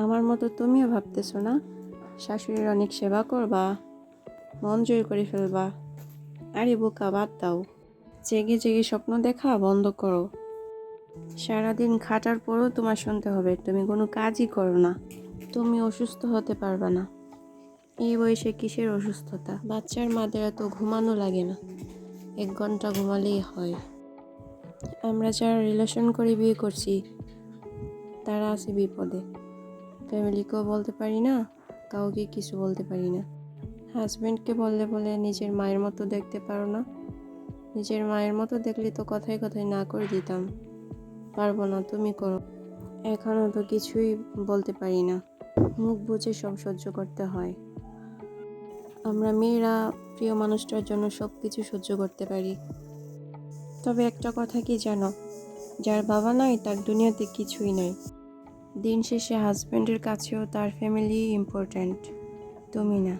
আমার মতো তুমিও ভাবতেছো না শাশুড়ির অনেক সেবা করবা, মন জয় করে ফেলবা? আরে বোকা, বাদ দাও। জেগে জেগে স্বপ্ন দেখা বন্ধ করো। সারাদিন খাটার পরও তোমার শুনতে হবে তুমি কোনো কাজই করো না, তুমি অসুস্থ হতে পারবা না। এই বয়সে কিসের অসুস্থতা? বাচ্চার মাদের এত ঘুমানো লাগে না, 1 ঘন্টা ঘুমালেই হয়। আমরা যারা রিলেশন করে বিয়ে করছি তারা আছে বিপদে, ফ্যামিলিকেও বলতে পারি না, কাউকে কিছু বলতে পারি না। হাজব্যান্ডকে বললে বলে নিজের মায়ের মতো দেখতে পারো না? নিজের মায়ের মতো দেখলে তো কথায় কথায় না করে দিতাম। পারবো না, তুমি করো। এখনও তো কিছুই বলতে পারি না, মুখ বুজে সব সহ্য করতে হয়। আমরা মেয়েরা প্রিয় মানুষটার জন্য সব কিছু সহ্য করতে পারি। তবে একটা কথা কি জানো, যার বাবা নাই তার দুনিয়াতে কিছুই নাই। দিন শেষে হাজব্যান্ডের কাছেও তার ফ্যামিলি ইম্পর্ট্যান্ট, তুমি না।